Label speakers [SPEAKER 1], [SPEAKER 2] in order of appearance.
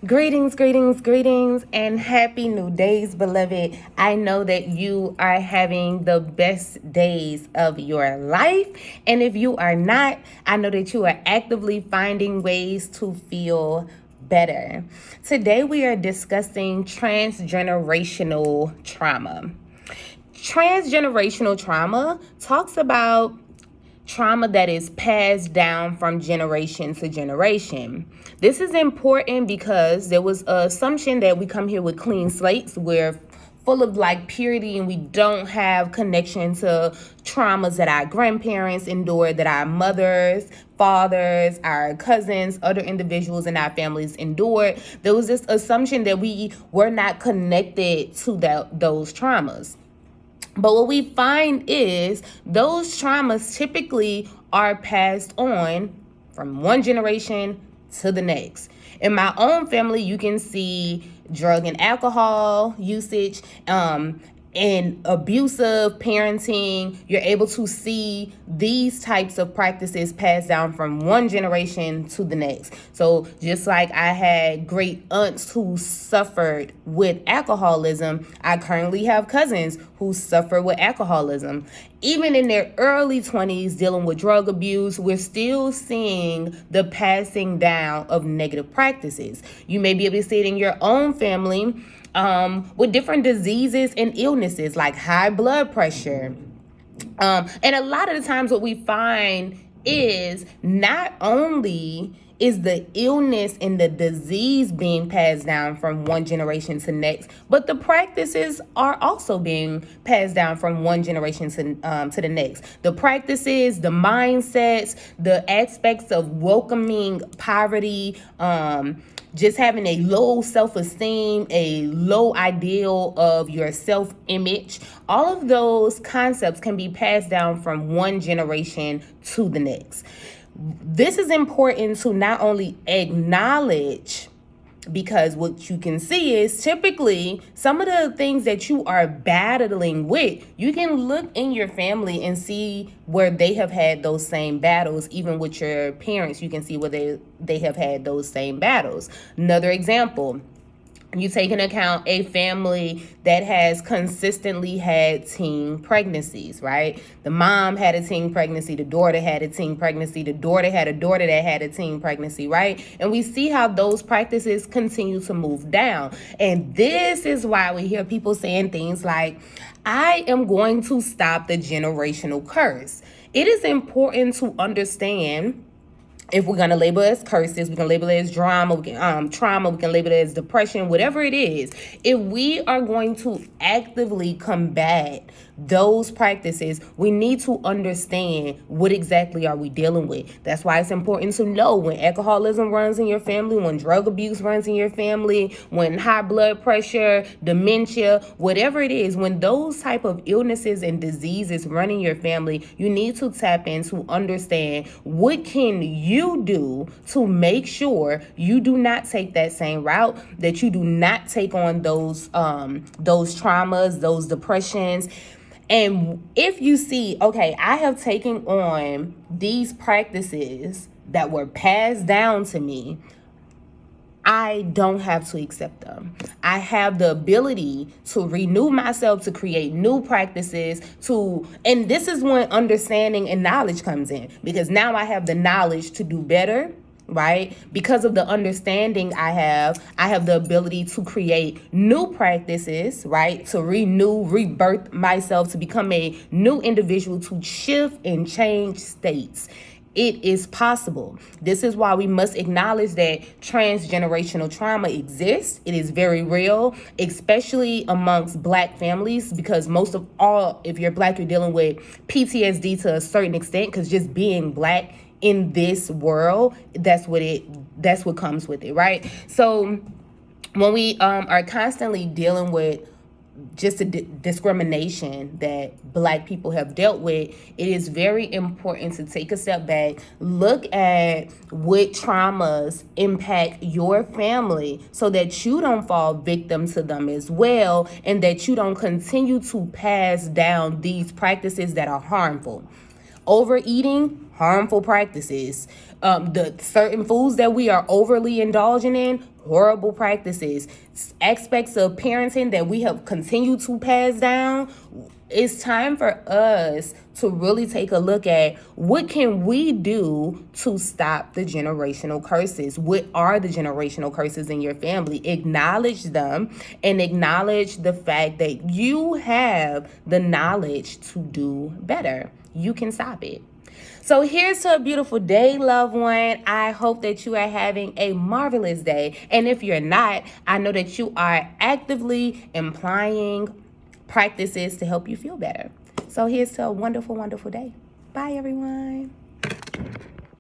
[SPEAKER 1] Greetings, greetings, greetings, and happy new days, beloved. I know that you are having the best days of your life. And if you are not, I know that you are actively finding ways to feel better. Today, we are discussing transgenerational trauma. Transgenerational trauma talks about trauma that is passed down from generation to generation. This is important because there was an assumption that we come here with clean slates. We're full of purity and we don't have connection to traumas that our grandparents endured, that our mothers, fathers, our cousins, other individuals in our families endured. There was this assumption that we were not connected to those traumas. But what we find is those traumas typically are passed on from one generation to the next. In my own family, you can see drug and alcohol usage, and abusive parenting. You're able to see these types of practices passed down from one generation to the next. So just like I had great aunts who suffered with alcoholism, I currently have cousins who suffer with alcoholism. Even in their early 20s dealing with drug abuse, we're still seeing the passing down of negative practices. You may be able to see it in your own family, with different diseases and illnesses like high blood pressure. And a lot of the times what we find is not only is the illness and the disease being passed down from one generation to next, but the practices are also being passed down from one generation to the next. The practices, the mindsets, the aspects of welcoming poverty, just having a low self-esteem, a low ideal of your self-image, all of those concepts can be passed down from one generation to the next. This is important to not only acknowledge, because what you can see is typically some of the things that you are battling with, you can look in your family and see where they have had those same battles. Even with your parents, you can see where they have had those same battles. Another example, you take into account a family that has consistently had teen pregnancies, right? The mom had a teen pregnancy, the daughter had a teen pregnancy, the daughter had a daughter that had a teen pregnancy, right? And we see how those practices continue to move down. And this is why we hear people saying things like, I am going to stop the generational curse. It is important to understand, if we're going to label it as curses, we can label it as trauma, we can label it as depression, whatever it is. If we are going to actively combat those practices, we need to understand what exactly are we dealing with. That's why it's important to know when alcoholism runs in your family, when drug abuse runs in your family, when high blood pressure, dementia, whatever it is, when those type of illnesses and diseases run in your family, you need to tap in to understand what can you do to make sure you do not take that same route, that you do not take on those traumas, those depressions. And if you see, okay, I have taken on these practices that were passed down to me, I don't have to accept them. I have the ability to renew myself, to create new practices, and this is when understanding and knowledge comes in, because now I have the knowledge to do better, right? Because of the understanding I have the ability to create new practices, right? To rebirth myself, to become a new individual, to shift and change states. It is possible. This is why we must acknowledge that transgenerational trauma exists. It is very real, especially amongst Black families, because most of all, if you're Black, you're dealing with PTSD to a certain extent, because just being Black in this world, that's what comes with it, right? So when we are constantly dealing with just the discrimination that Black people have dealt with, it is very important to take a step back, look at what traumas impact your family so that you don't fall victim to them as well, and that you don't continue to pass down these practices that are harmful. Overeating, harmful practices. The certain foods that we are overly indulging in, horrible practices, aspects of parenting that we have continued to pass down. It's time for us to really take a look at what can we do to stop the generational curses. What are the generational curses in your family? Acknowledge them and acknowledge the fact that you have the knowledge to do better. You can stop it. So here's to a beautiful day, loved one. I hope that you are having a marvelous day. And if you're not, I know that you are actively implying practices to help you feel better. So here's to a wonderful, wonderful day. Bye, everyone.